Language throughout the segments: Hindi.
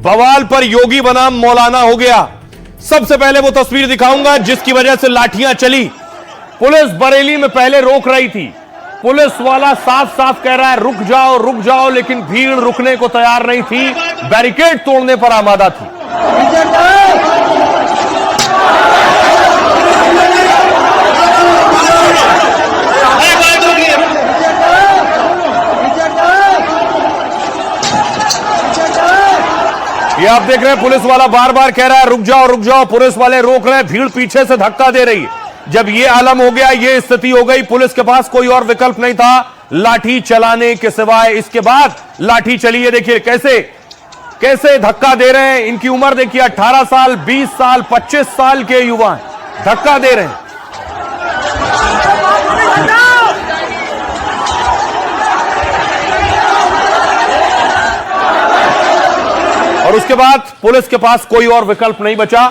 बवाल पर योगी बनाम मौलाना हो गया। सबसे पहले वो तस्वीर दिखाऊंगा जिसकी वजह से लाठियां चली। पुलिस बरेली में पहले रोक रही थी, पुलिस वाला साफ साफ कह रहा है रुक जाओ, लेकिन भीड़ रुकने को तैयार नहीं थी, बैरिकेड तोड़ने पर आमादा थी। ये आप देख रहे हैं पुलिस वाला बार बार कह रहा है रुक जाओ, पुलिस वाले रोक रहे हैं, भीड़ पीछे से धक्का दे रही है। जब ये आलम हो गया, ये स्थिति हो गई, पुलिस के पास कोई और विकल्प नहीं था लाठी चलाने के सिवाय। इसके बाद लाठी चली है, देखिए कैसे धक्का दे रहे हैं। इनकी उम्र देखिए 18 साल, 20 साल, 25 साल के युवा धक्का दे रहे हैं। और उसके बाद पुलिस के पास कोई और विकल्प नहीं बचा।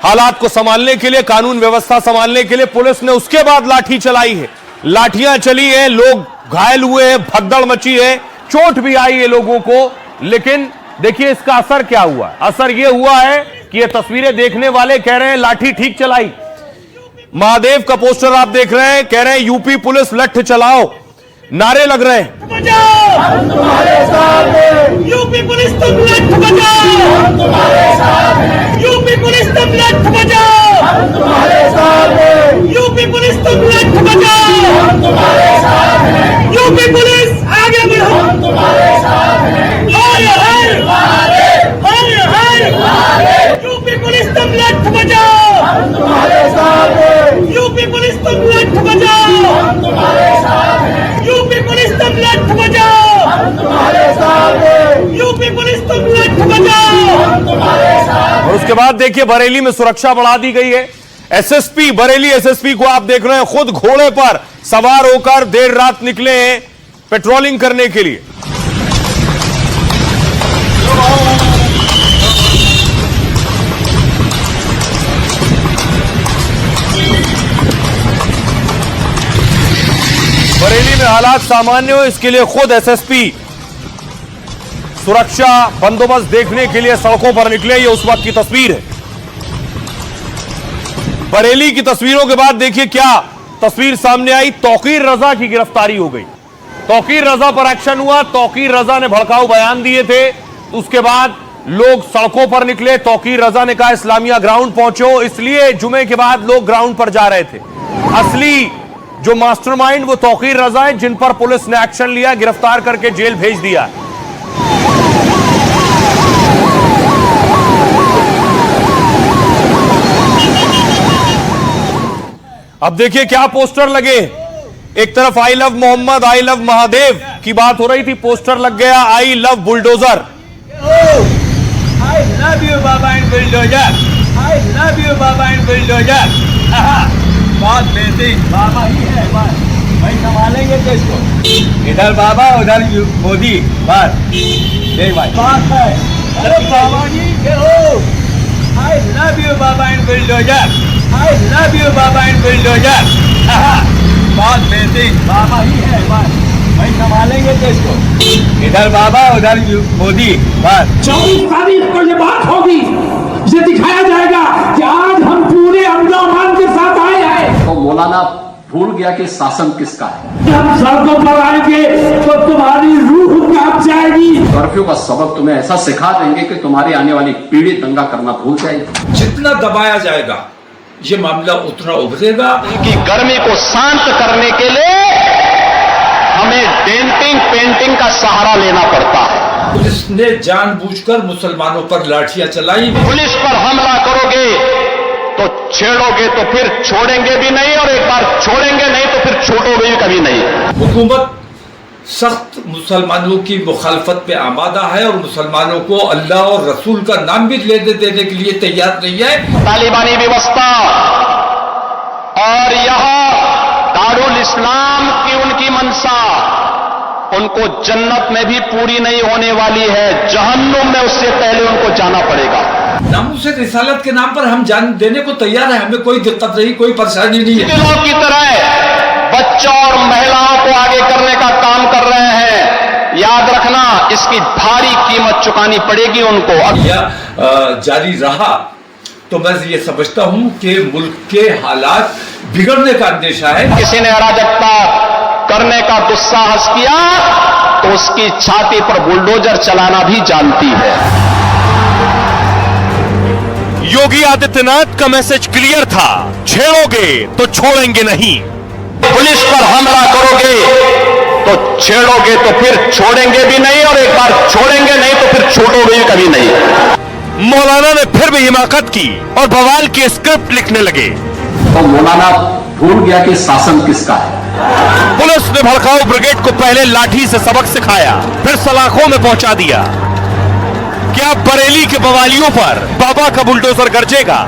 हालात को संभालने के लिए, कानून व्यवस्था संभालने के लिए पुलिस ने उसके बाद लाठी चलाई है। लाठियां चली है, लोग घायल हुए हैं, भगदड़ मची है, चोट भी आई है लोगों को। लेकिन देखिए इसका असर क्या हुआ। असर यह हुआ है कि ये तस्वीरें देखने वाले कह रहे हैं लाठी ठीक चलाई। महादेव का पोस्टर आप देख रहे हैं, कह रहे हैं यूपी पुलिस लठ चलाओ, नारे लग रहे हैं। हम तुम्हारे साथ हैं। यूपी पुलिस तुम लठ बजाओ, हम तुम्हारे साथ हैं। यूपी पुलिस तुम लठ बजाओ, हम तुम्हारे साथ हैं। यूपी पुलिस तुम लठ बजाओ, हम तुम्हारे साथ हैं। यूपी पुलिस आगे बढ़ो, हम तुम्हारे साथ हैं। हर हर महादेव, हर हर महादेव। यूपी पुलिस तुम लठ बजाओ, हम तुम्हारे साथ हैं। यूपी पुलिस तुम लठ बजाओ, हम तुम्हारे साथ हैं। यूपी पुलिस तुम लठ बजाओ, हम तुम्हारे साथ हैं। यूपी पुलिस तुम लठ बजाओ, हम तुम्हारे साथ। और उसके बाद देखिए बरेली में सुरक्षा बढ़ा दी गई है। एसएसपी, बरेली एसएसपी को आप देख रहे हैं, खुद घोड़े पर सवार होकर देर रात निकले हैं पेट्रोलिंग करने के लिए। बरेली में हालात सामान्य हो, इसके लिए खुद एसएसपी सुरक्षा बंदोबस्त देखने के लिए सड़कों पर निकले। ये उस वक्त की तस्वीर है। बरेली की तस्वीरों के बाद देखिए क्या तस्वीर सामने आई। तौकीर रजा की गिरफ्तारी हो गई। तौकीर रजा पर एक्शन हुआ। तौकीर रजा ने भड़काऊ बयान दिए थे, उसके बाद लोग सड़कों पर निकले। तौकीर रजा ने कहा इस्लामिया ग्राउंड पहुंचो, इसलिए जुमे के बाद लोग ग्राउंड पर जा रहे थे। असली जो मास्टरमाइंड वो तौकीर रजा है, जिन पर पुलिस ने एक्शन लिया, गिरफ्तार करके जेल भेज दिया। अब देखिए क्या पोस्टर लगे। एक तरफ I love Mohammad, I love Mahadev की बात हो रही थी, पोस्टर लग गया I love bulldozer. I love you baba and bulldozer, I love you baba and bulldozer. बहुत बेसिक बाबा ही है, बस भाई संभालेंगे तो इसको। इधर बाबा उधर मोदी, बस देख भाई बात है। अरे बाबा जी के हो। I love you baba and bulldozer, I love you baba and bulldozer. बहुत बेसिक बाबा ही है, बस भाई संभालेंगे तो इसको। इधर बाबा उधर मोदी, बस 24 तारीख को ये बात होगी, ये दिखाया जाएगा कि आज हम पूरे अमन के साथ आए हैं। तो मौलाना भूल गया कि शासन किसका है। हम सड़कों पर आएंगे तो तुम्हारी रूह कांप जाएगी। कर्फ्यू का सबक तुम्हें ऐसा सिखा देंगे कि तुम्हारी आने वाली पीढ़ी दंगा करना भूल जाएगी। जितना दबाया जाएगा ये मामला उतना उभरेगा। कि गर्मी को शांत करने के लिए हमें डेंटिंग पेंटिंग का सहारा लेना पड़ता है। पुलिस ने जानबूझकर मुसलमानों पर लाठियां चलाई। पुलिस पर हमला करोगे तो छेड़ोगे तो फिर छोड़ेंगे भी नहीं, और एक बार छोड़ेंगे नहीं तो फिर छूटोगे भी कभी नहीं। हुकूमत सख्त मुसलमानों की मुखालफत पे आमादा है और मुसलमानों को अल्लाह और रसूल का नाम भी लेने देने के लिए तैयार नहीं है। तालिबानी व्यवस्था और यहां दारुल इस्लाम की उनकी मंशा उनको जन्नत में भी पूरी नहीं होने वाली है, जहन्नुम में उससे पहले उनको जाना पड़ेगा। नामूस रिसालत के नाम पर हम जान देने को तैयार है, हमें कोई दिक्कत नहीं, कोई परेशानी नहीं है। दिलों की तरह बच्चों और महिलाओं को आगे करने का काम कर रहे हैं। याद रखना इसकी भारी कीमत चुकानी पड़ेगी उनको। जारी रहा तो मैं ये समझता हूं कि मुल्क के हालात बिगड़ने का अंदेशा है। किसी ने अराजकता करने का दुस्साहस किया तो उसकी छाती पर बुलडोजर चलाना भी जानती है। योगी आदित्यनाथ का मैसेज क्लियर था, छेड़ोगे तो छोड़ेंगे नहीं। पुलिस पर हमला करोगे तो छेड़ोगे तो फिर छोड़ेंगे भी नहीं, और एक बार छोड़ेंगे नहीं तो फिर छोड़ोगे भी कभी नहीं। मौलाना ने फिर भी हिमाकत की और बवाल की स्क्रिप्ट लिखने लगे। तो मौलाना भूल गया कि शासन किसका है। पुलिस ने भड़काऊ ब्रिगेड को पहले लाठी से सबक सिखाया, फिर सलाखों में पहुंचा दिया। क्या बरेली के बवालियों पर बाबा का बुलडोजर गरजेगा?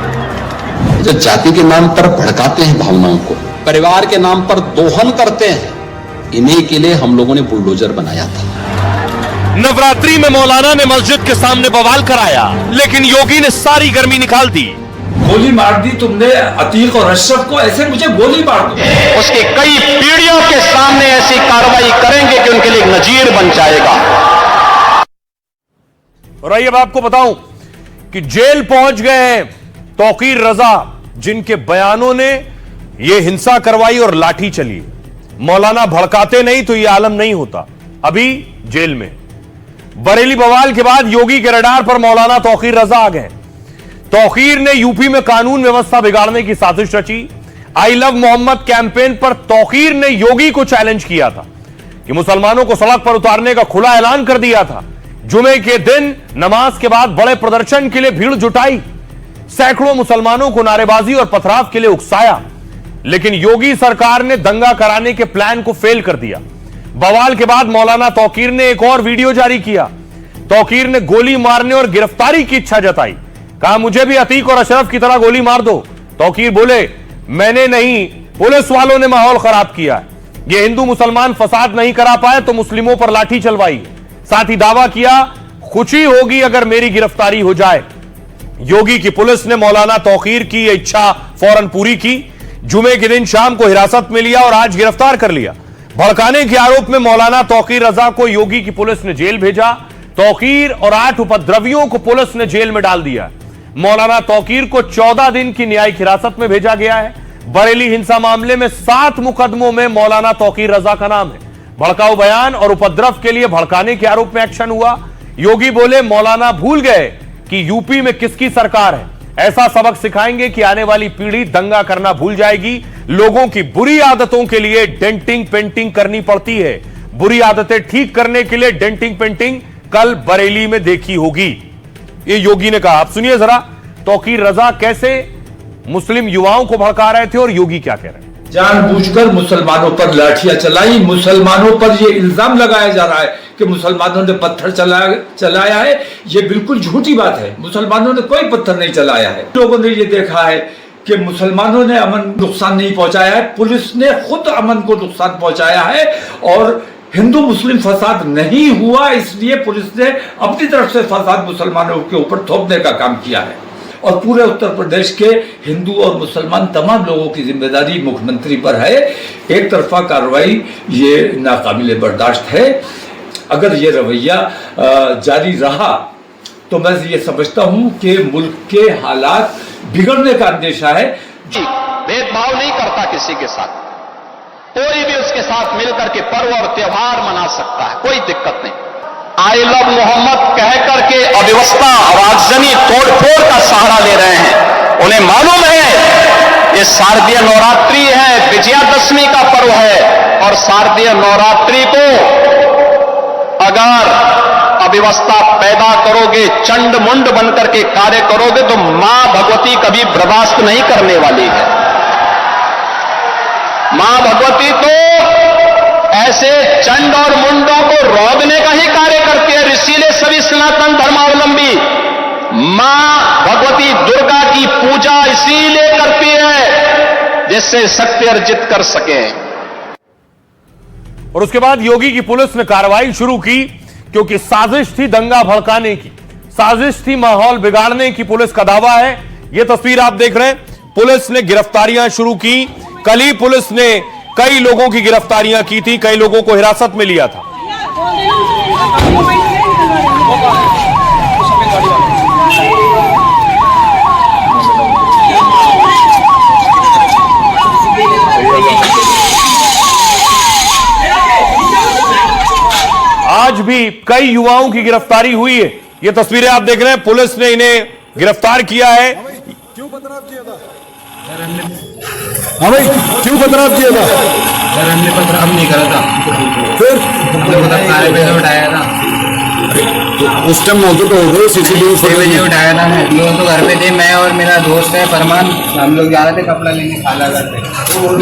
जो जाति के नाम पर भड़काते हैं भावनाओं को, परिवार के नाम पर दोहन करते हैं, इन्हीं के लिए हम लोगों ने बुलडोजर बनाया था। नवरात्रि में मौलाना ने मस्जिद के सामने बवाल कराया, लेकिन योगी ने सारी गर्मी निकाल दी। गोली मार दी तुमने अतीक और अशरफ को, ऐसे मुझे गोली मार दो। उसकी कई पीढ़ियों के सामने ऐसी कार्रवाई करेंगे कि उनके लिए नजीर बन जाएगा। और आइए अब आपको बताऊं कि जेल पहुंच गए तौकीर रजा, जिनके बयानों ने यह हिंसा करवाई और लाठी चली। मौलाना भड़काते नहीं तो यह आलम नहीं होता। अभी जेल में। बरेली बवाल के बाद योगी के रडार पर मौलाना तौकीर रजा आ गए। तौकीर ने यूपी में कानून व्यवस्था बिगाड़ने की साजिश रची। आई लव मोहम्मद कैंपेन पर तौकीर ने योगी को चैलेंज किया था कि मुसलमानों को सड़क पर उतारने का खुला ऐलान कर दिया था। जुमे के दिन नमाज के बाद बड़े प्रदर्शन के लिए भीड़ जुटाई। सैकड़ों मुसलमानों को नारेबाजी और पथराव के लिए उकसाया, लेकिन योगी सरकार ने दंगा कराने के प्लान को फेल कर दिया। बवाल के बाद मौलाना तौकीर ने एक और वीडियो जारी किया। तौकीर ने गोली मारने और गिरफ्तारी की इच्छा जताई। कहा, मुझे भी अतीक और अशरफ की तरह गोली मार दो। तौकीर बोले, मैंने नहीं, पुलिस वालों ने माहौल खराब किया है। ये हिंदू मुसलमान फसाद नहीं करा पाए तो मुस्लिमों पर लाठी चलवाई। साथ ही दावा किया, खुशी होगी अगर मेरी गिरफ्तारी हो जाए। योगी की पुलिस ने मौलाना तौकीर की यह इच्छा फौरन पूरी की। जुमे के दिन शाम को हिरासत में लिया और आज गिरफ्तार कर लिया। भड़काने के आरोप में मौलाना तौकीर रजा को योगी की पुलिस ने जेल भेजा। तौकीर और 8 उपद्रवियों को पुलिस ने जेल में डाल दिया। मौलाना तौकीर को 14 दिन की न्यायिक हिरासत में भेजा गया है। बरेली हिंसा मामले में 7 मुकदमों में मौलाना तौकीर रजा का नाम है। भड़काऊ बयान और उपद्रव के लिए भड़काने के आरोप में एक्शन हुआ। योगी बोले, मौलाना भूल गए कि यूपी में किसकी सरकार है। ऐसा सबक सिखाएंगे कि आने वाली पीढ़ी दंगा करना भूल जाएगी। लोगों की बुरी आदतों के लिए डेंटिंग पेंटिंग करनी पड़ती है। बुरी आदतें ठीक करने के लिए डेंटिंग पेंटिंग कल बरेली में देखी होगी, ये योगी ने कहा। आप सुनिए जरा, तौकीर रजा कैसे मुस्लिम युवाओं को भड़का रहे थे और योगी क्या कह रहे हैं। जानबूझकर मुसलमानों पर लाठियां चलाई। मुसलमानों पर यह इल्जाम लगाया जा रहा है कि मुसलमानों ने पत्थर चलाया है। यह बिल्कुल झूठी बात है। मुसलमानों ने कोई पत्थर नहीं चलाया है। लोगों ने यह देखा है कि मुसलमानों ने अमन नुकसान नहीं पहुंचाया है, पुलिस ने खुद अमन को नुकसान पहुंचाया है। और हिंदू मुस्लिम फसाद नहीं हुआ, इसलिए पुलिस ने अपनी तरफ से फसाद मुसलमानों के ऊपर थोपने का काम किया है। और पूरे उत्तर प्रदेश के हिंदू और मुसलमान तमाम लोगों की जिम्मेदारी मुख्यमंत्री पर है। एक तरफा कार्रवाई ये नाकाबिले बर्दाश्त है। अगर ये रवैया जारी रहा तो मैं ये समझता हूं कि मुल्क के हालात बिगड़ने का अंदेशा है। भेदभाव नहीं करता किसी के साथ, कोई भी उसके साथ मिलकर के पर्व और त्योहार मना सकता है, कोई दिक्कत नहीं। आई लव मोहम्मद कह करके अव्यवस्था और आगजनी तोड़फोड़ का सहारा ले रहे हैं। उन्हें मालूम है ये शारदीय नवरात्रि है, विजयादशमी का पर्व है, और शारदीय नवरात्रि को अगर अव्यवस्था पैदा करोगे, चंड मुंड बनकर के कार्य करोगे तो मां भगवती कभी बर्दाश्त नहीं करने वाली है। मां भगवती तो ऐसे चंड और मुंडों को रोकने का ही कार्य करती है। इसीलिए सभी सनातन धर्मावलंबी मां भगवती दुर्गा की पूजा इसीलिए करती है जिससे शक्ति अर्जित कर सके। और उसके बाद योगी की पुलिस ने कार्रवाई शुरू की, क्योंकि साजिश थी दंगा भड़काने की, साजिश थी माहौल बिगाड़ने की, पुलिस का दावा है। यह तस्वीर आप देख रहे हैं, पुलिस ने गिरफ्तारियां शुरू की। कल ही पुलिस ने कई लोगों की गिरफ्तारियां की थी, कई लोगों को हिरासत में लिया था। आज भी कई युवाओं की गिरफ्तारी हुई है। ये तस्वीरें आप देख रहे हैं, पुलिस ने इन्हें गिरफ्तार किया है। क्यों पथराव किया था? हाँ भाई, क्यों पथराव किया था? सर हमने पथराव नहीं करा था, फिर थाने पे उठाया था। तो उस टाइम मौके पे हो गए, सीसीटीवी फुटेज उठाया था। हम लोग तो घर पे थे, मैं और मेरा दोस्त है फरमान, हम लोग जा रहे थे कपड़ा लेने खाला घर पे।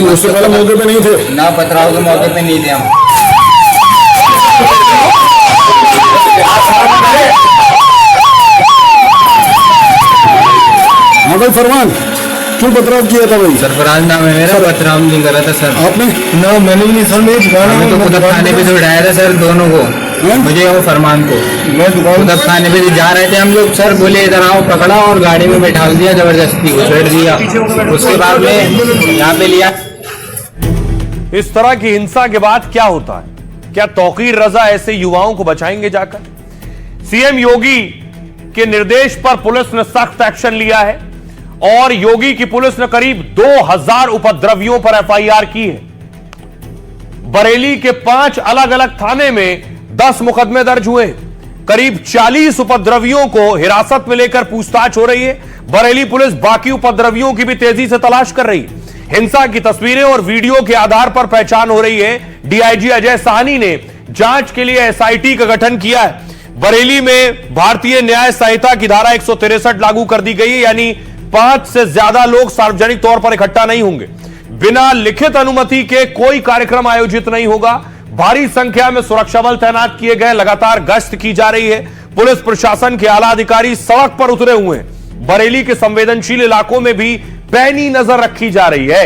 उससे पहले मौके पे नहीं थे ना, पथराव के मौके पे नहीं थे हम। हाँ भाई फरमान, क्यों पथराव किया था भाई? सरफराज नाम है मेरा, पथराव नहीं करा था सर। आपने? ना मैंने भी नहीं सर, मैं दुकान हमें तो खुद थाने पे से उठाया था सर, दोनों को, मुझे और फरमान को। मैं दुकान खुद थाने पे जा रहे थे हम लोग सर, बोले इधर आओ, पकड़ा और गाड़ी में बैठा दिया, जबरदस्ती घुसेड़ दिया। उसके बाद में यहाँ पे लिया। इस तरह की हिंसा के बाद क्या होता है? क्या तौकीर रजा ऐसे युवाओं को बचाएंगे जाकर? सीएम योगी के निर्देश पर पुलिस ने सख्त एक्शन लिया है और योगी की पुलिस ने करीब 2000 उपद्रवियों पर एफआईआर की है। बरेली के 5 अलग अलग थाने में 10 मुकदमे दर्ज हुए। करीब 40 उपद्रवियों को हिरासत में लेकर पूछताछ हो रही है। बरेली पुलिस बाकी उपद्रवियों की भी तेजी से तलाश कर रही है। हिंसा की तस्वीरें और वीडियो के आधार पर पहचान हो रही है। डीआईजी अजय साहनी ने जांच के लिए एसआईटी का गठन किया है। बरेली में भारतीय न्याय संहिता की धारा 163 लागू कर दी गई है, यानी 5 से ज्यादा लोग सार्वजनिक तौर पर इकट्ठा नहीं होंगे। बिना लिखित अनुमति के कोई कार्यक्रम आयोजित नहीं होगा। भारी संख्या में सुरक्षा बल तैनात किए गए, लगातार गश्त की जा रही है। पुलिस प्रशासन के आला अधिकारी सड़क पर उतरे हुए हैं। बरेली के संवेदनशील इलाकों में भी पैनी नजर रखी जा रही है।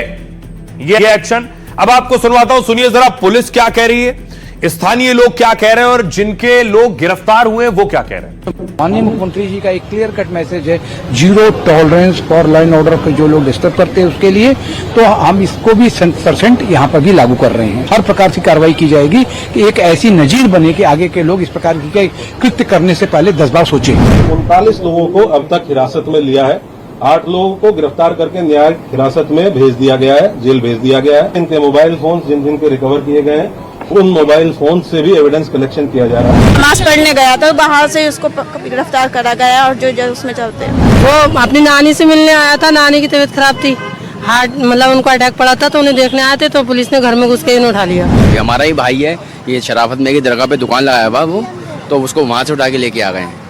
यह एक्शन अब आपको सुनवाता हूं, सुनिए जरा पुलिस क्या कह रही है, स्थानीय लोग क्या कह रहे हैं और जिनके लोग गिरफ्तार हुए वो क्या कह रहे हैं। माननीय मुख्यमंत्री जी का एक क्लियर कट मैसेज है, 0 tolerance for law and order को जो लोग डिस्टर्ब करते हैं उसके लिए, तो हम इसको भी 100% यहाँ पर भी लागू कर रहे हैं। हर प्रकार की कार्रवाई की जाएगी कि एक ऐसी नजीर बने कि आगे के लोग इस प्रकार की कृत्य करने से पहले 10 बार सोचें। 39 लोगों को अब तक हिरासत में लिया है। 8 लोगों को गिरफ्तार करके न्यायिक हिरासत में भेज दिया गया है, जेल भेज दिया गया है। इनके मोबाइल फोन जिन जिन के रिकवर किए गए हैं, उन मोबाइल फोन से भी एविडेंस कलेक्शन किया जा रहा है। नमाज पढ़ने गया था, बाहर से उसको गिरफ्तार करा गया और जो उसमें चलते हैं। वो अपनी नानी से मिलने आया था, नानी की तबीयत खराब थी, हार्ट मतलब उनको अटैक पड़ा था, तो उन्हें देखने आए थे, तो पुलिस ने घर में घुस के इन्हें उठा लिया। ये हमारा ही भाई है, ये शराफत में की दरगाह पे दुकान लगाया हुआ वो, तो उसको वहाँ से उठा के लेके आ गए हैं।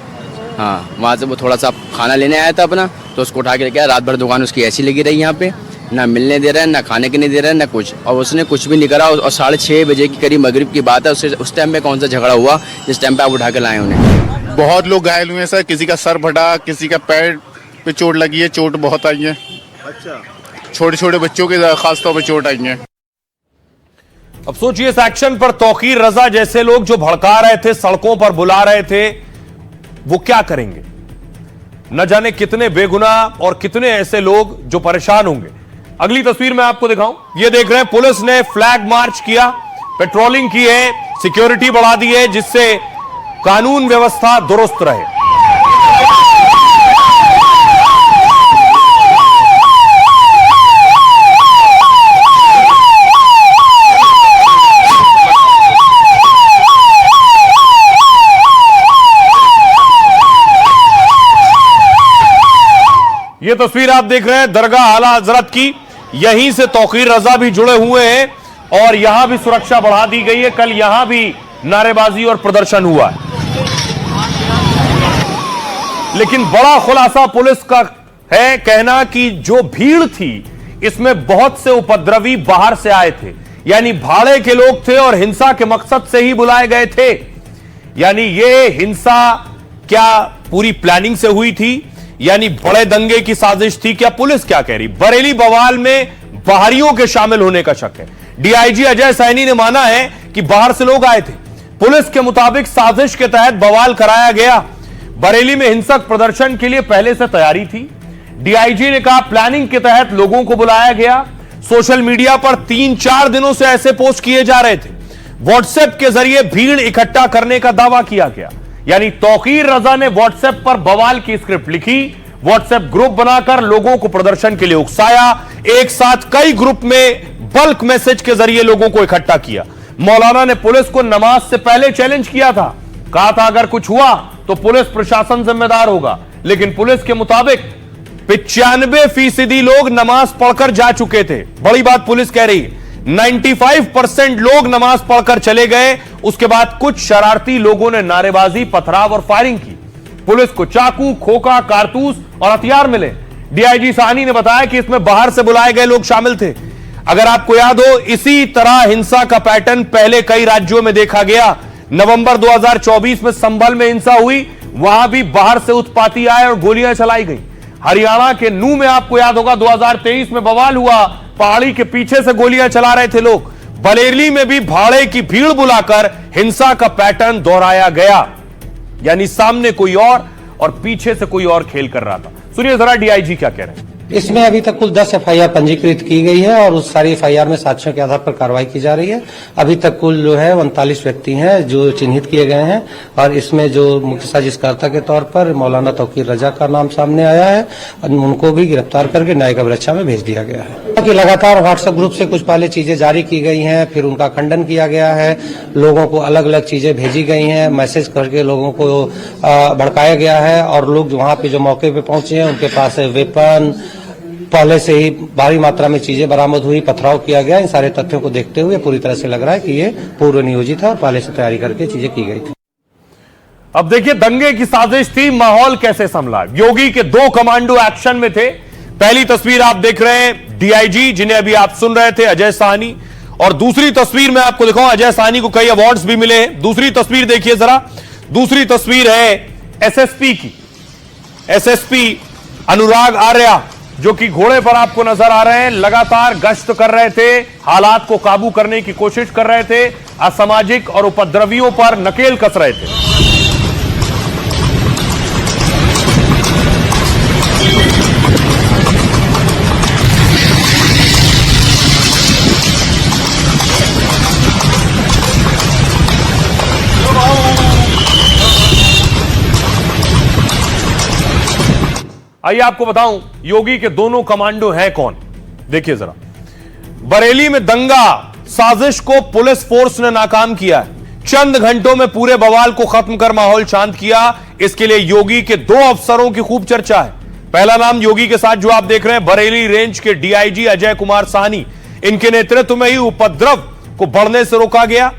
हाँ, वहाँ से वो थोड़ा सा खाना लेने आया था अपना, तो उसको उठा के लेके आया। रात भर दुकान उसकी ऐसी लगी रही यहाँ पे, ना मिलने दे रहा है, ना खाने के नहीं दे रहा है, ना कुछ, और उसने कुछ भी नहीं करा। और 6:30 बजे की करीब मगरिब की बात है, उस टाइम पे कौन सा झगड़ा हुआ जिस टाइम पे आप उठा के लाए उन्हें। बहुत लोग घायल हुए हैं सर, किसी का सर फटा, किसी का पैर पे चोट लगी है, चोट बहुत आई है। अच्छा, छोटे छोटे बच्चों के खासतौर पर चोट आई है। अब सोचिए इस एक्शन पर तौकीर रजा जैसे लोग जो भड़का रहे थे, सड़कों पर बुला रहे थे, वो क्या करेंगे? न जाने कितने बेगुनाह और कितने ऐसे लोग जो परेशान होंगे। अगली तस्वीर मैं आपको दिखाऊं, ये देख रहे हैं पुलिस ने फ्लैग मार्च किया, पेट्रोलिंग की है, सिक्योरिटी बढ़ा दी है जिससे कानून व्यवस्था दुरुस्त रहे। ये तस्वीर आप देख रहे हैं दरगाह आला हजरत की, यहीं से तौकीर रजा भी जुड़े हुए हैं और यहां भी सुरक्षा बढ़ा दी गई है। कल यहां भी नारेबाजी और प्रदर्शन हुआ है, लेकिन बड़ा खुलासा पुलिस का है कहना कि जो भीड़ थी इसमें बहुत से उपद्रवी बाहर से आए थे, यानी भाड़े के लोग थे और हिंसा के मकसद से ही बुलाए गए थे। यानी ये हिंसा क्या पूरी प्लानिंग से हुई थी, यानी बड़े दंगे की साजिश थी? क्या पुलिस क्या कह रही? बरेली बवाल में बाहरियों के शामिल होने का शक है। डीआईजी अजय साहनी ने माना है कि बाहर से लोग आए थे। पुलिस के मुताबिक साजिश के तहत बवाल कराया गया। बरेली में हिंसक प्रदर्शन के लिए पहले से तैयारी थी। डीआईजी ने कहा प्लानिंग के तहत लोगों को बुलाया गया। सोशल मीडिया पर 3-4 दिनों से ऐसे पोस्ट किए जा रहे थे। व्हाट्सएप के जरिए भीड़ इकट्ठा करने का दावा किया गया। यानी तौकीर रजा ने व्हाट्सएप पर बवाल की स्क्रिप्ट लिखी, व्हाट्सएप ग्रुप बनाकर लोगों को प्रदर्शन के लिए उकसाया, एक साथ कई ग्रुप में बल्क मैसेज के जरिए लोगों को इकट्ठा किया। मौलाना ने पुलिस को नमाज से पहले चैलेंज किया था, कहा था अगर कुछ हुआ तो पुलिस प्रशासन जिम्मेदार होगा, लेकिन पुलिस के मुताबिक 95% लोग नमाज पढ़कर जा चुके थे। बड़ी बात पुलिस कह रही है, 95% लोग नमाज पढ़कर चले गए। उसके बाद कुछ शरारती लोगों ने नारेबाजी, पथराव और फायरिंग की। पुलिस को चाकू, खोखा, कारतूस और हथियार मिले। डीआईजी साहनी ने बताया कि इसमें बाहर से बुलाए गए लोग शामिल थे। अगर आपको याद हो, इसी तरह हिंसा का पैटर्न पहले कई राज्यों में देखा गया। नवंबर 2024 में संभल में हिंसा हुई, वहां भी बाहर से उत्पाती आए और गोलियां चलाई गई। हरियाणा के नूह में आपको याद होगा 2023 में बवाल हुआ, पहाड़ी के पीछे से गोलियां चला रहे थे लोग। बरेली में भी भाड़े की भीड़ बुलाकर हिंसा का पैटर्न दोहराया गया, यानी सामने कोई और पीछे से कोई और खेल कर रहा था। सुनिए जरा डीआईजी क्या कह रहे हैं। इसमें अभी तक कुल 10 एफआईआर पंजीकृत की गई है और उस सारी एफआईआर में साक्ष्यों के आधार पर कार्रवाई की जा रही है। अभी तक कुल जो है 39 व्यक्ति हैं जो चिन्हित किए गए हैं और इसमें जो मुख्य साजिशकर्ता के तौर पर मौलाना तौकीर रजा का नाम सामने आया है, उनको भी गिरफ्तार करके न्यायिक अभिरक्षा में भेज दिया गया है। कि लगातार व्हाट्सएप ग्रुप से कुछ पहले चीजें जारी की गई हैं, फिर उनका खंडन किया गया है, लोगों को अलग अलग चीजें भेजी गई हैं, मैसेज करके लोगों को भड़काया गया है और लोग वहां पे जो मौके पे पहुंचे हैं उनके पास वेपन, पहले से ही भारी मात्रा में चीजें बरामद हुई, पथराव किया गया। इन सारे तथ्यों को देखते हुए पूरी तरह से लग रहा है कि ये पूर्व नियोजित है और पहले से तैयारी करके चीजें की गई थी। अब देखिए दंगे की साजिश थी, माहौल कैसे संभला। योगी के 2 कमांडो एक्शन में थे। पहली तस्वीर आप देख रहे हैं डीआईजी, जिन्हें अभी आप सुन रहे थे, अजय साहनी, और दूसरी तस्वीर में आपको दिखाऊं, अजय साहनी को कई अवार्ड्स भी मिले हैं। दूसरी तस्वीर देखिए जरा, दूसरी तस्वीर है एसएसपी की। एसएसपी अनुराग आर्या जो कि घोड़े पर आपको नजर आ रहे हैं, लगातार गश्त कर रहे थे, हालात को काबू करने की कोशिश कर रहे थे, असामाजिक और उपद्रवियों पर नकेल कस रहे थे। आइए आपको बताऊं योगी के दोनों कमांडो हैं कौन। देखिए जरा, बरेली में दंगा साजिश को पुलिस फोर्स ने नाकाम किया है। चंद घंटों में पूरे बवाल को खत्म कर माहौल शांत किया। इसके लिए योगी के 2 अफसरों की खूब चर्चा है। पहला नाम योगी के साथ जो आप देख रहे हैं, बरेली रेंज के डीआईजी अजय कुमार साहनी। इनके नेतृत्व में ही उपद्रव को बढ़ने से रोका गया।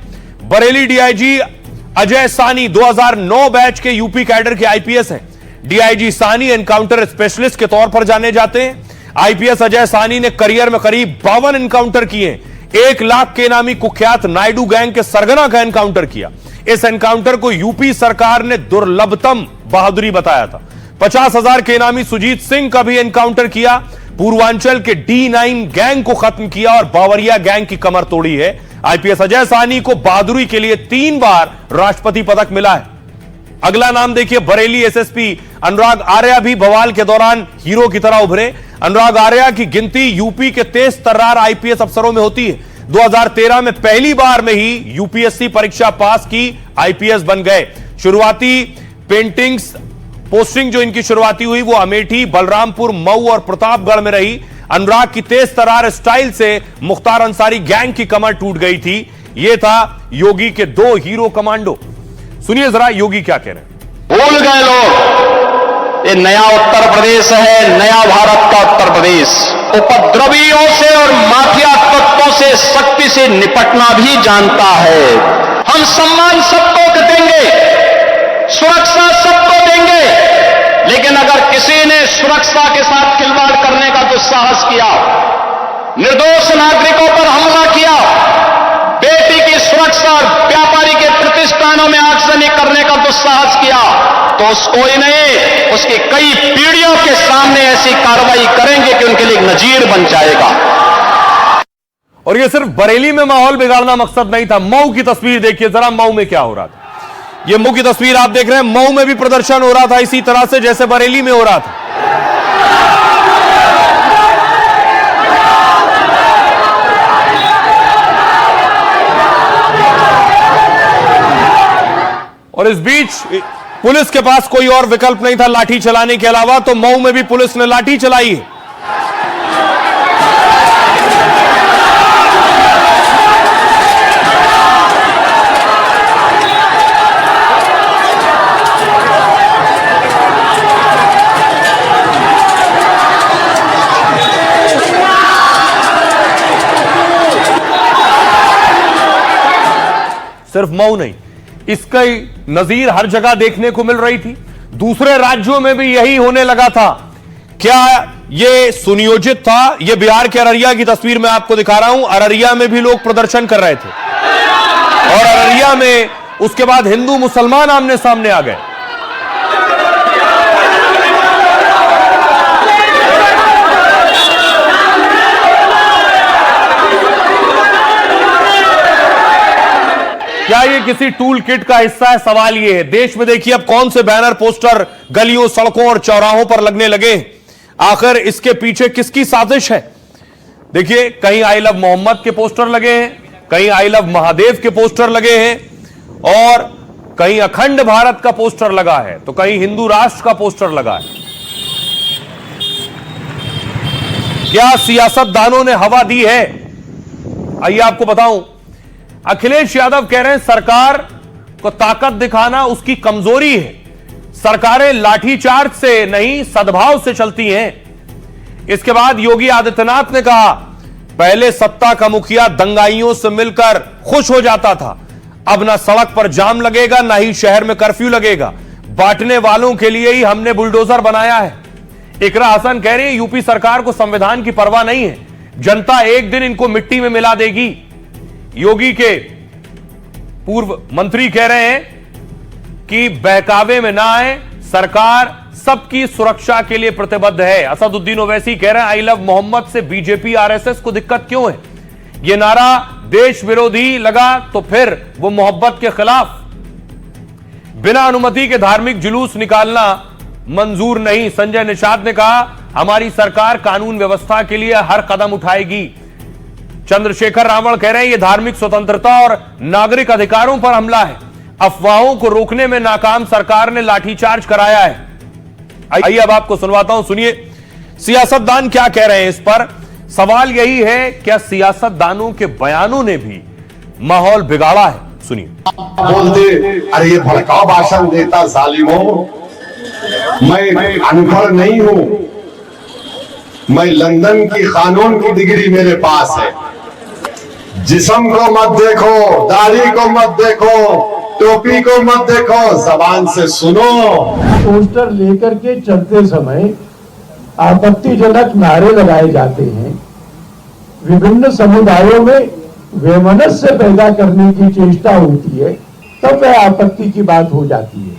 बरेली डीआईजी अजय साहनी 2009 बैच के यूपी कैडर के आईपीएस हैं। डीआईजी साहनी एनकाउंटर स्पेशलिस्ट के तौर पर जाने जाते हैं। आईपीएस अजय साहनी ने करियर में करीब 52 एनकाउंटर किए। 1 लाख के नामी कुख्यात नायडू गैंग के सरगना का एनकाउंटर किया। इस एनकाउंटर को यूपी सरकार ने दुर्लभतम बहादुरी बताया था। 50,000 के नामी सुजीत सिंह का भी एनकाउंटर किया। पूर्वांचल के D9 गैंग को खत्म किया और बावरिया गैंग की कमर तोड़ी है। आईपीएस अजय साहनी को बहादुरी के लिए 3 बार राष्ट्रपति पदक मिला है। अगला नाम देखिए, बरेली एसएसपी अनुराग आर्या भी बवाल के दौरान हीरो की तरह उभरे। अनुराग आर्या की गिनती यूपी के तेज तर्रार आईपीएस अफसरों में होती है। 2013 में पहली बार में ही यूपीएससी परीक्षा पास की आईपीएस बन गए। शुरुआती पोस्टिंग जो इनकी शुरुआती हुई वो अमेठी, बलरामपुर, मऊ और प्रतापगढ़ में रही। अनुराग की तेज तर्रार स्टाइल से मुख्तार अंसारी गैंग की कमर टूट गई थी। यह था योगी के 2 हीरो कमांडो। सुनिए जरा योगी क्या कह रहे हैं। भूल गए लोग, ये नया उत्तर प्रदेश है, नया भारत का उत्तर प्रदेश। उपद्रवियों से और माफिया तत्वों से सख्ती से निपटना भी जानता है। हम सम्मान सबको देंगे, सुरक्षा सबको देंगे, लेकिन अगर किसी ने सुरक्षा के साथ खिलवाड़ करने का दुस्साहस किया, निर्दोष नागरिकों पर हमला किया, बेटी की सुरक्षा और व्यापारी के प्रतिष्ठानों में आगजनी करने का दुस्साहस किया, तो कोई नहीं, उसकी कई पीढ़ियों के सामने ऐसी कार्रवाई करेंगे कि उनके लिए नजीर बन जाएगा। और यह सिर्फ बरेली में माहौल बिगाड़ना मकसद नहीं था। मऊ की तस्वीर देखिए जरा, मऊ में क्या हो रहा था। यह मऊ की तस्वीर आप देख रहे हैं। मऊ में भी प्रदर्शन हो रहा था इसी तरह से जैसे बरेली में हो रहा था। और इस बीच पुलिस के पास कोई और विकल्प नहीं था लाठी चलाने के अलावा, तो मऊ में भी पुलिस ने लाठी चलाई है। सिर्फ मऊ नहीं, इसका नजीर हर जगह देखने को मिल रही थी। दूसरे राज्यों में भी यही होने लगा था। क्या यह सुनियोजित था? यह बिहार के अररिया की तस्वीर मैं आपको दिखा रहा हूं। अररिया में भी लोग प्रदर्शन कर रहे थे और अररिया में उसके बाद हिंदू मुसलमान आमने सामने आ गए। क्या ये किसी टूल किट का हिस्सा है? सवाल ये है। देश में देखिए अब कौन से बैनर पोस्टर गलियों, सड़कों और चौराहों पर लगने लगे। आखिर इसके पीछे किसकी साजिश है? देखिए, कहीं आई लव मोहम्मद के पोस्टर लगे हैं, कहीं आई लव महादेव के पोस्टर लगे हैं और कहीं अखंड भारत का पोस्टर लगा है, तो कहीं हिंदू राष्ट्र का पोस्टर लगा है। क्या सियासतदानों ने हवा दी है? आइए आपको बताऊं। अखिलेश यादव कह रहे हैं सरकार को ताकत दिखाना उसकी कमजोरी है। सरकारें लाठीचार्ज से नहीं, सद्भाव से चलती हैं। इसके बाद योगी आदित्यनाथ ने कहा पहले सत्ता का मुखिया दंगाइयों से मिलकर खुश हो जाता था, अब ना सड़क पर जाम लगेगा ना ही शहर में कर्फ्यू लगेगा, बांटने वालों के लिए ही हमने बुलडोजर बनाया है। इकरा हसन कह रही है यूपी सरकार को संविधान की परवाह नहीं है, जनता एक दिन इनको मिट्टी में मिला देगी। योगी के पूर्व मंत्री कह रहे हैं कि बहकावे में ना आए, सरकार सबकी सुरक्षा के लिए प्रतिबद्ध है। असदुद्दीन ओवैसी कह रहे हैं आई लव मोहम्मद से बीजेपी आरएसएस को दिक्कत क्यों है? यह नारा देश विरोधी लगा तो फिर वो मोहब्बत के खिलाफ। बिना अनुमति के धार्मिक जुलूस निकालना मंजूर नहीं। संजय निषाद ने कहा हमारी सरकार कानून व्यवस्था के लिए हर कदम उठाएगी। चंद्रशेखर रावण कह रहे हैं यह धार्मिक स्वतंत्रता और नागरिक अधिकारों पर हमला है। अफवाहों को रोकने में नाकाम सरकार ने लाठीचार्ज कराया है। आइए अब आपको सुनवाता हूं, सुनिए सियासतदान क्या कह रहे हैं इस पर। सवाल यही है, क्या सियासतदानों के बयानों ने भी माहौल बिगाड़ा है? सुनिए। बोलते अरे ये भड़काऊ भाषण देता जालिमों, मैं अनपढ़ नहीं हूं, मैं लंदन की कानून की डिग्री मेरे पास है। जिस्म को मत देखो, दाढ़ी को मत देखो, टोपी को मत देखो, जबान से सुनो। पोस्टर लेकर के चलते समय आपत्तिजनक नारे लगाए जाते हैं, विभिन्न समुदायों में वैमनस्य पैदा करने की चेष्टा होती है, तब वह आपत्ति की बात हो जाती है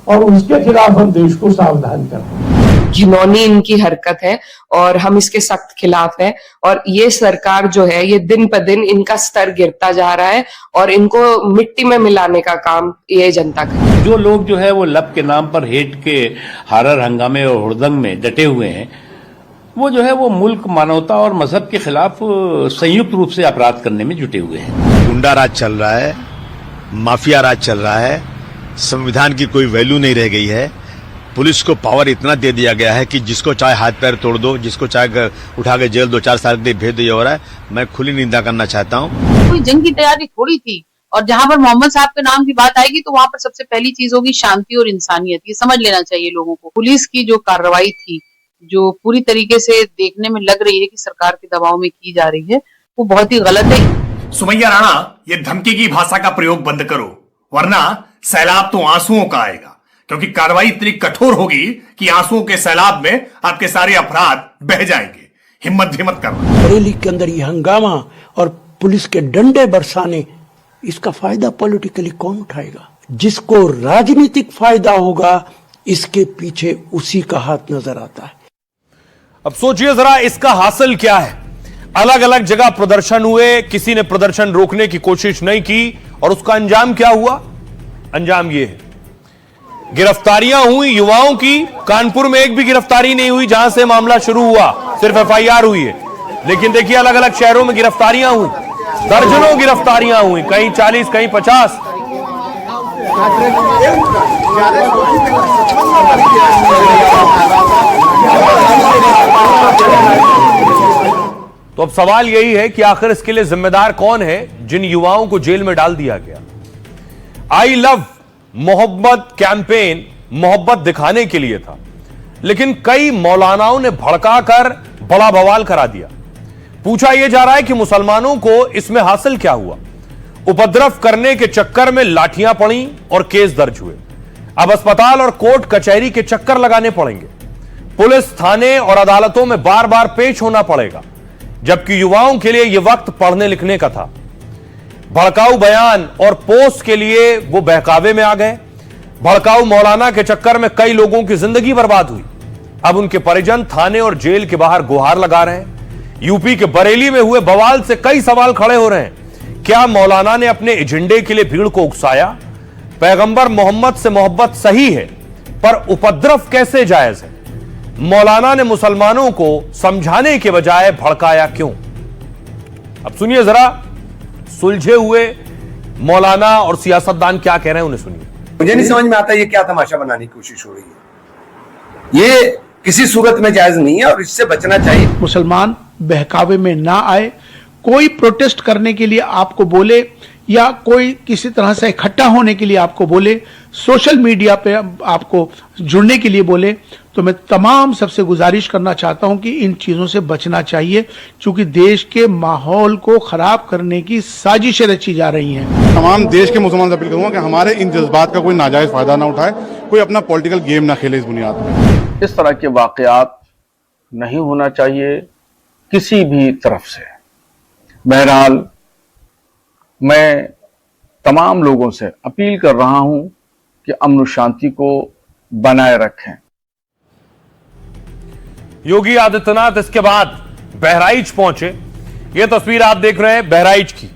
और उसके खिलाफ हम देश को सावधान करते हैं। घिनौनी इनकी हरकत है और हम इसके सख्त खिलाफ है। और ये सरकार जो है ये दिन प दिन इनका स्तर गिरता जा रहा है और इनको मिट्टी में मिलाने का काम ये जनता कर। जो लोग जो है वो लब के नाम पर हेट के हारर हंगामे और हुड़दंग में डटे हुए हैं, वो जो है वो मुल्क, मानवता और मजहब के खिलाफ संयुक्त रूप से अपराध करने में जुटे हुए हैं। गुंडा राज चल रहा है, माफिया राज चल रहा है, संविधान की कोई वैल्यू नहीं रह गई है। पुलिस को पावर इतना दे दिया गया है कि जिसको चाहे हाथ पैर तोड़ दो, जिसको चाहे उठा के जेल 2-4 साल के लिए भेज दिया हो रहा है। मैं खुली निंदा करना चाहता हूँ। कोई जंग की तैयारी थोड़ी थी, और जहाँ पर मोहम्मद साहब के नाम की बात आएगी तो वहाँ पर सबसे पहली चीज होगी शांति और इंसानियत। ये समझ लेना चाहिए लोगों को। पुलिस की जो कार्रवाई थी, जो पूरी तरीके से देखने में लग रही है कि सरकार के दबाव में की जा रही है, वो बहुत ही गलत है। सुमैया राणा, ये धमकी की भाषा का प्रयोग बंद करो, वरना सैलाब तो आंसुओं का आएगा, क्योंकि कार्रवाई इतनी कठोर होगी कि आंसुओं के सैलाब में आपके सारे अपराध बह जाएंगे। हिम्मत भी मत करना। बरेली के अंदर ये हंगामा और पुलिस के डंडे बरसाने, इसका फायदा पॉलिटिकली कौन उठाएगा? जिसको राजनीतिक फायदा होगा, इसके पीछे उसी का हाथ नजर आता है। अब सोचिए जरा इसका हासिल क्या है। अलग अलग जगह प्रदर्शन हुए, किसी ने प्रदर्शन रोकने की कोशिश नहीं की और उसका अंजाम क्या हुआ? अंजाम यह है, गिरफ्तारियां हुई युवाओं की। कानपुर में एक भी गिरफ्तारी नहीं हुई जहां से मामला शुरू हुआ, सिर्फ एफआईआर हुई है। लेकिन देखिए अलग अलग शहरों में गिरफ्तारियां हुई, दर्जनों गिरफ्तारियां हुई, कहीं 40 कहीं 50। तो अब सवाल यही है कि आखिर इसके लिए जिम्मेदार कौन है जिन युवाओं को जेल में डाल दिया गया। आई लव मोहब्बत कैंपेन मोहब्बत दिखाने के लिए था, लेकिन कई मौलानाओं ने भड़काकर बड़ा बवाल करा दिया। पूछा यह जा रहा है कि मुसलमानों को इसमें हासिल क्या हुआ। उपद्रव करने के चक्कर में लाठियां पड़ी और केस दर्ज हुए। अब अस्पताल और कोर्ट कचहरी के चक्कर लगाने पड़ेंगे। पुलिस थाने और अदालतों में बार बार पेश होना पड़ेगा, जबकि युवाओं के लिए यह वक्त पढ़ने लिखने का था। भड़काऊ बयान और पोस्ट के लिए वो बहकावे में आ गए। भड़काऊ मौलाना के चक्कर में कई लोगों की जिंदगी बर्बाद हुई। अब उनके परिजन थाने और जेल के बाहर गुहार लगा रहे हैं। यूपी के बरेली में हुए बवाल से कई सवाल खड़े हो रहे हैं। क्या मौलाना ने अपने एजेंडे के लिए भीड़ को उकसाया? पैगंबर मोहम्मद से मोहब्बत सही है, पर उपद्रव कैसे जायज है? मौलाना ने मुसलमानों को समझाने के बजाय भड़काया क्यों? अब सुनिए जरा, सुलझे हुए मौलाना और सियासतदान क्या कह रहे हैं, उन्हें सुनिए। मुझे नहीं समझ में आता ये क्या तमाशा बनाने की कोशिश हो रही है। ये किसी सूरत में जायज नहीं है और इससे बचना चाहिए। मुसलमान बहकावे में ना आए। कोई प्रोटेस्ट करने के लिए आपको बोले या कोई किसी तरह से इकट्ठा होने के लिए आपको बोले, सोशल मीडिया पे आपको जुड़ने के लिए बोले, तो मैं तमाम सबसे गुजारिश करना चाहता हूं कि इन चीजों से बचना चाहिए, क्योंकि देश के माहौल को खराब करने की साजिशें रची जा रही हैं। तमाम देश के मुसलमान से अपील करूंगा कि हमारे इन जज्बात का कोई नाजायज फायदा ना उठाए, कोई अपना पॉलिटिकल गेम ना खेले इस बुनियाद पर। इस तरह के वाकयात नहीं होना चाहिए किसी भी तरफ से। बहरहाल मैं तमाम लोगों से अपील कर रहा हूं कि अमन और शांति को बनाए रखें। योगी आदित्यनाथ इसके बाद बहराइच पहुंचे। यह तस्वीर आप देख रहे हैं बहराइच की।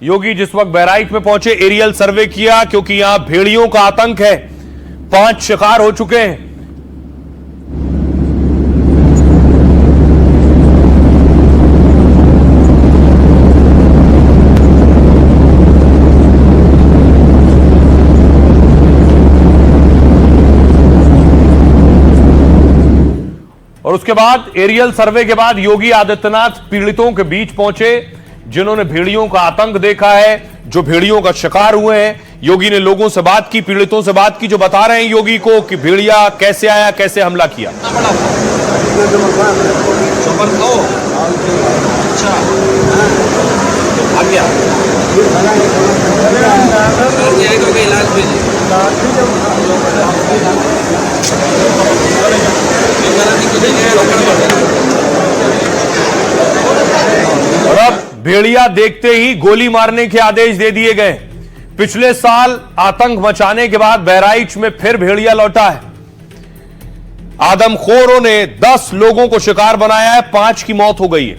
योगी जिस वक्त बहराइच में पहुंचे, एरियल सर्वे किया, क्योंकि यहां भेड़ियों का आतंक है। 5 शिकार हो चुके हैं। और उसके बाद एरियल सर्वे के बाद योगी आदित्यनाथ पीड़ितों के बीच पहुंचे, जिन्होंने भेड़ियों का आतंक देखा है, जो भेड़ियों का शिकार हुए हैं। योगी ने लोगों से बात की, पीड़ितों से बात की, जो बता रहे हैं योगी को कि भेड़िया कैसे आया, कैसे हमला किया। और अब भेड़िया देखते ही गोली मारने के आदेश दे दिए गए। पिछले साल आतंक मचाने के बाद बहराइच में फिर भेड़िया लौटा है। आदमखोरों ने 10 लोगों को शिकार बनाया है, 5 की मौत हो गई है।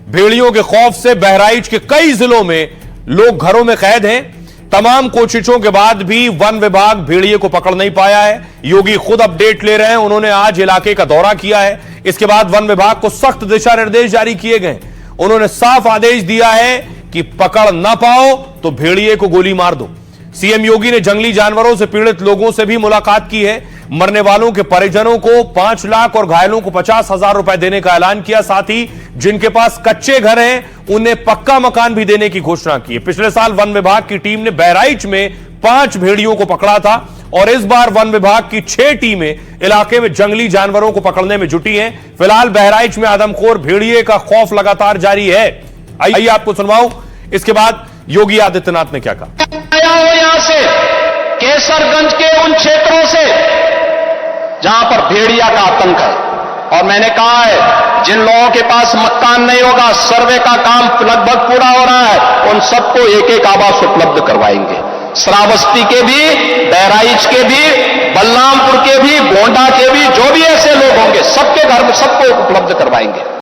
भेड़ियों के खौफ से बहराइच के कई जिलों में लोग घरों में कैद हैं। तमाम कोशिशों के बाद भी वन विभाग भेड़िए को पकड़ नहीं पाया है। योगी खुद अपडेट ले रहे हैं। उन्होंने आज इलाके का दौरा किया है। इसके बाद वन विभाग को सख्त दिशा निर्देश जारी किए गए। उन्होंने साफ आदेश दिया है कि पकड़ ना पाओ तो भेड़िए को गोली मार दो। सीएम योगी ने जंगली जानवरों से पीड़ित लोगों से भी मुलाकात की है। मरने वालों के परिजनों को 5 लाख और घायलों को 50,000 रुपए देने का ऐलान किया। साथ ही जिनके पास कच्चे घर हैं उन्हें पक्का मकान भी देने की घोषणा की है। पिछले साल वन विभाग की टीम ने बहराइच में 5 भेड़ियों को पकड़ा था और इस बार वन विभाग की 6 टीमें इलाके में जंगली जानवरों को पकड़ने में जुटी हैं। फिलहाल बहराइच में आदमखोर भेड़िए का खौफ लगातार जारी है। आइए आपको सुनवाऊं इसके बाद योगी आदित्यनाथ ने क्या कहा। यहां से केसरगंज के उन क्षेत्रों से जहां पर भेड़िया का आतंक है, और मैंने कहा है जिन लोगों के पास मकान नहीं होगा, सर्वे का काम लगभग पूरा हो रहा है, उन सबको एक एक आवास उपलब्ध करवाएंगे। श्रावस्ती के भी, बहराइच के भी, बलरामपुर के भी, गोंडा के भी, जो भी ऐसे लोग होंगे सबके घर में सबको उपलब्ध करवाएंगे।